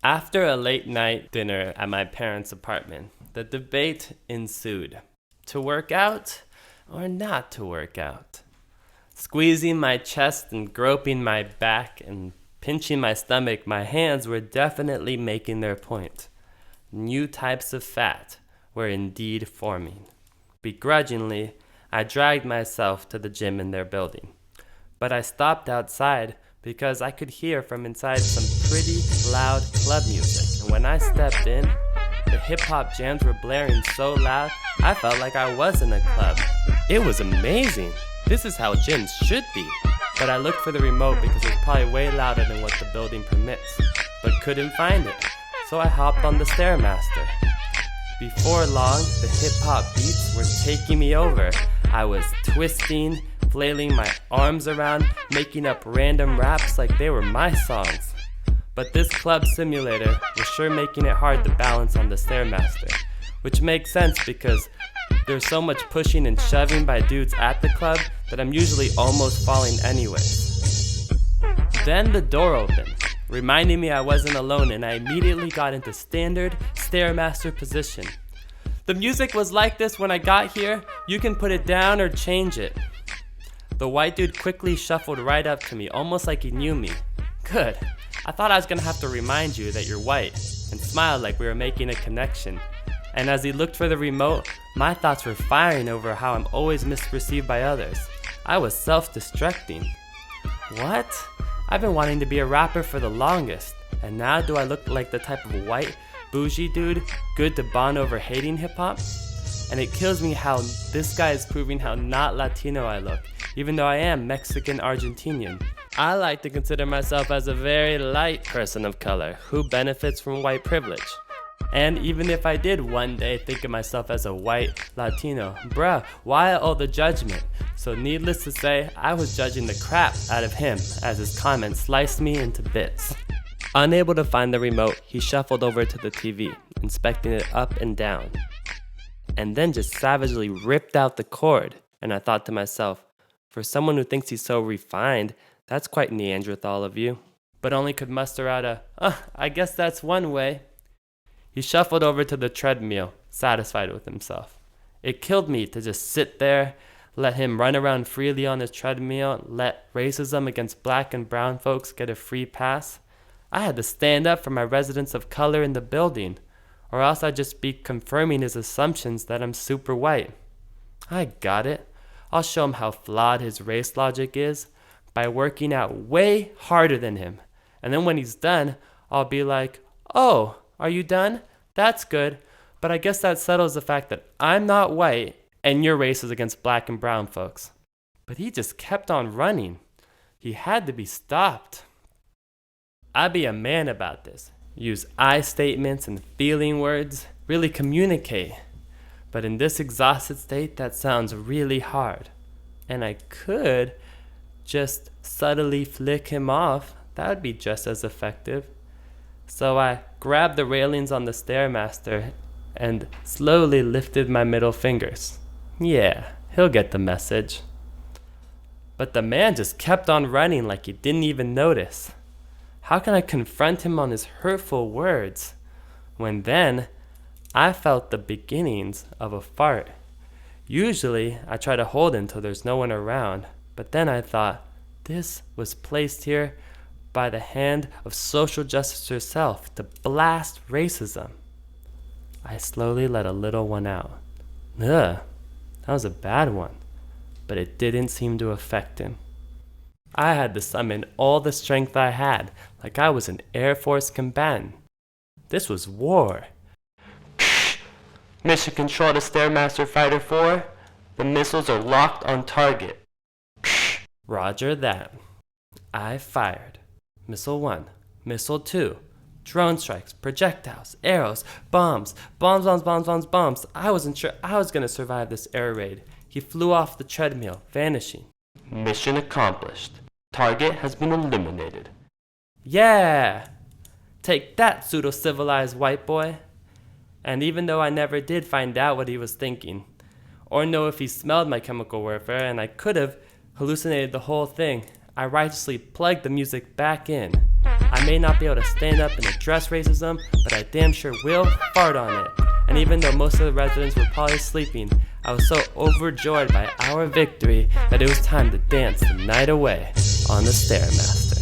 After a late night dinner at my parents' apartment, the debate ensued. To work out or not to work out? Squeezing my chest and groping my back and pinching my stomach, my hands were definitely making their point. New types of fat were indeed forming. Begrudgingly, I dragged myself to the gym in their building. But I stopped outside because I could hear from inside some pretty loud club music. And when I stepped in, the hip-hop jams were blaring so loud, I felt like I was in a club. It was amazing. This is how gyms should be. But I looked for the remote because it was probably way louder than what the building permits, but couldn't find it. So I hopped on the Stairmaster. Before long, the hip-hop beats were taking me over. I was twisting, flailing my arms around, making up random raps like they were my songs. But this club simulator was sure making it hard to balance on the Stairmaster, which makes sense because there's so much pushing and shoving by dudes at the club that I'm usually almost falling anyways. Then the door opened, reminding me I wasn't alone, and I immediately got into standard Stairmaster position. The music was like this when I got here. You can put it down or change it. The white dude quickly shuffled right up to me, almost like he knew me. Good. I thought I was gonna have to remind you that you're white, and smiled like we were making a connection. And as he looked for the remote, my thoughts were firing over how I'm always misperceived by others. I was self-destructing. What? I've been wanting to be a rapper for the longest, and now do I look like the type of white, bougie dude, good to bond over hating hip-hop? And it kills me how this guy is proving how not Latino I look, even though I am Mexican-Argentinian. I like to consider myself as a very light person of color who benefits from white privilege. And even if I did one day think of myself as a white Latino, bruh, why all the judgment? So needless to say, I was judging the crap out of him as his comments sliced me into bits. Unable to find the remote, he shuffled over to the TV, inspecting it up and down, and then just savagely ripped out the cord. And I thought to myself, for someone who thinks he's so refined, that's quite Neanderthal of you. But only could muster out I guess that's one way. He shuffled over to the treadmill, satisfied with himself. It killed me to just sit there, let him run around freely on his treadmill, let racism against black and brown folks get a free pass. I had to stand up for my residents of color in the building, or else I'd just be confirming his assumptions that I'm super white. I got it. I'll show him how flawed his race logic is by working out way harder than him. And then when he's done, I'll be like, oh, are you done? That's good. But I guess that settles the fact that I'm not white and you're racist against black and brown folks. But he just kept on running. He had to be stopped. I'd be a man about this. Use I statements and feeling words. Really communicate. But in this exhausted state, that sounds really hard. And I could just subtly flick him off. That would be just as effective. So I grabbed the railings on the Stairmaster and slowly lifted my middle fingers. Yeah, he'll get the message. But the man just kept on running like he didn't even notice. How can I confront him on his hurtful words when then I felt the beginnings of a fart? Usually I try to hold it until there's no one around, but then I thought this was placed here by the hand of social justice herself to blast racism. I slowly let a little one out. Ugh, that was a bad one, but it didn't seem to affect him. I had to summon all the strength I had, like I was an Air Force combatant. This was war. Mission control to Stairmaster Fighter 4. The missiles are locked on target. Roger that. I fired. Missile 1, Missile 2, drone strikes, projectiles, arrows, bombs. I wasn't sure I was going to survive this air raid. He flew off the treadmill, vanishing. Mission accomplished. Target has been eliminated. Yeah! Take that, pseudo-civilized white boy. And even though I never did find out what he was thinking, or know if he smelled my chemical warfare, and I could have hallucinated the whole thing, I righteously plugged the music back in. I may not be able to stand up and address racism, but I damn sure will fart on it. And even though most of the residents were probably sleeping, I was so overjoyed by our victory that it was time to dance the night away on the Stairmaster.